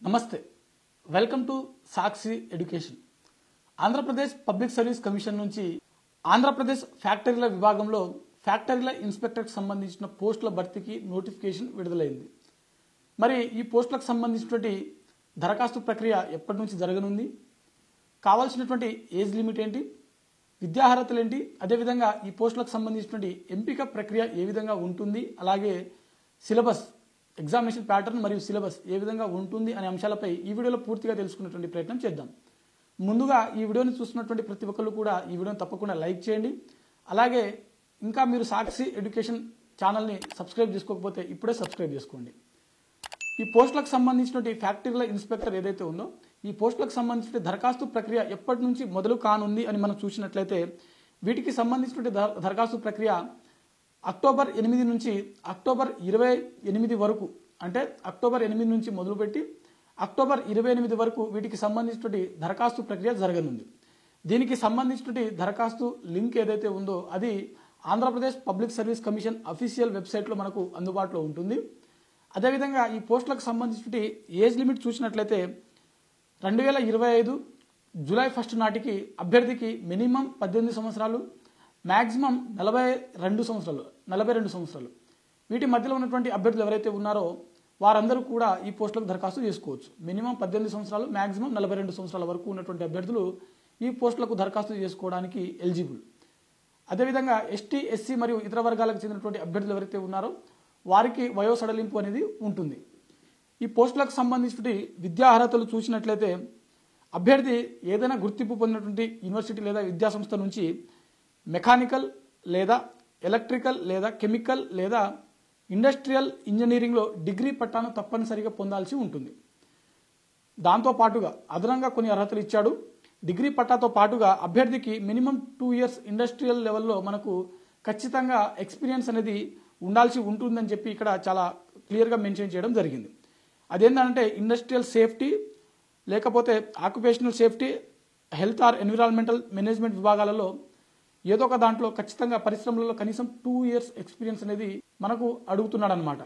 నమస్తే, welcome to Sakshi education. Andhra Pradesh public service commission నుంచి ఆంధ్రప్రదేశ్ ఫ్యాక్టరీల విభాగంలో ఫ్యాక్టరీల ఇన్స్పెక్టర్కి సంబంధించిన పోస్టుల భర్తీకి నోటిఫికేషన్ విడుదలైంది. మరి ఈ పోస్టులకు సంబంధించినటువంటి దరఖాస్తు ప్రక్రియ ఎప్పటి నుంచి జరగనుంది, కావాల్సినటువంటి ఏజ్ లిమిట్ ఏంటి, విద్యార్హతలు ఏంటి, అదేవిధంగా ఈ పోస్టులకు సంబంధించినటువంటి ఎంపిక ప్రక్రియ ఏ విధంగా ఉంటుంది, అలాగే సిలబస్, ఎగ్జామినేషన్ ప్యాటర్న్ మరియు సిలబస్ ఏ విధంగా ఉంటుంది అనే అంశాలపై ఈ వీడియోలో పూర్తిగా తెలుసుకునేటువంటి ప్రయత్నం చేద్దాం. ముందుగా ఈ వీడియోని చూస్తున్నటువంటి ప్రతి ఒక్కరు కూడా ఈ వీడియోని తప్పకుండా లైక్ చేయండి. అలాగే ఇంకా మీరు సాక్షి ఎడ్యుకేషన్ ఛానల్ని సబ్స్క్రైబ్ చేసుకోకపోతే ఇప్పుడే సబ్స్క్రైబ్ చేసుకోండి. ఈ పోస్టులకు సంబంధించినటువంటి ఫ్యాక్టరీల ఇన్స్పెక్టర్ ఏదైతే ఉందో ఈ పోస్టులకు సంబంధించిన దరఖాస్తు ప్రక్రియ ఎప్పటి నుంచి మొదలు కానుంది అని మనం చూసినట్లయితే వీటికి సంబంధించినటువంటి దరఖాస్తు ప్రక్రియ అక్టోబర్ 8 నుంచి అక్టోబర్ 28 వరకు, అంటే అక్టోబర్ 8 నుంచి మొదలుపెట్టి అక్టోబర్ 28 వరకు వీటికి సంబంధించినటువంటి దరఖాస్తు ప్రక్రియ జరగనుంది. దీనికి సంబంధించినటువంటి దరఖాస్తు లింక్ ఏదైతే ఉందో అది Andhra Pradesh public service commission official వెబ్సైట్లో మనకు అందుబాటులో ఉంటుంది. అదేవిధంగా ఈ పోస్టులకు సంబంధించిన ఏజ్ లిమిట్ చూసినట్లయితే 2025 జూలై 1 నాటికి అభ్యర్థికి మినిమం 18 సంవత్సరాలు, మ్యాక్సిమం 42 సంవత్సరాలు, వీటి మధ్యలో ఉన్నటువంటి అభ్యర్థులు ఎవరైతే ఉన్నారో వారందరూ కూడా ఈ పోస్టులకు దరఖాస్తు చేసుకోవచ్చు. మినిమం 18 సంవత్సరాలు, మ్యాక్సిమం 42 సంవత్సరాల వరకు ఉన్నటువంటి అభ్యర్థులు ఈ పోస్టులకు దరఖాస్తు చేసుకోవడానికి ఎలిజిబుల్. అదేవిధంగా ఎస్టీ, ఎస్సీ మరియు ఇతర వర్గాలకు చెందినటువంటి అభ్యర్థులు ఎవరైతే ఉన్నారో వారికి వయో సడలింపు అనేది ఉంటుంది. ఈ పోస్టులకు సంబంధించిన విద్యా అర్హతలు చూసినట్లయితే అభ్యర్థి ఏదైనా గుర్తింపు పొందినటువంటి యూనివర్సిటీ లేదా విద్యాసంస్థ నుంచి మెకానికల్ లేదా ఎలక్ట్రికల్ లేదా కెమికల్ లేదా ఇండస్ట్రియల్ ఇంజనీరింగ్లో డిగ్రీ పట్టాను తప్పనిసరిగా పొందాల్సి ఉంటుంది. దాంతో పాటుగా అదనంగా కొన్ని అర్హతలు ఇచ్చాడు. డిగ్రీ పట్టాతో పాటుగా అభ్యర్థికి మినిమం 2 ఇయర్స్ ఇండస్ట్రియల్ లెవెల్లో మనకు ఖచ్చితంగా ఎక్స్పీరియన్స్ అనేది ఉండాల్సి ఉంటుందని చెప్పి ఇక్కడ చాలా క్లియర్గా మెన్షన్ చేయడం జరిగింది. అదేంటంటే ఇండస్ట్రియల్ సేఫ్టీ లేకపోతే occupational safety, health or environmental management విభాగాలలో ఏదో ఒక దాంట్లో ఖచ్చితంగా పరిశ్రమలలో కనీసం 2 ఇయర్స్ ఎక్స్పీరియన్స్ అనేది మనకు అడుగుతున్నాడు అనమాట.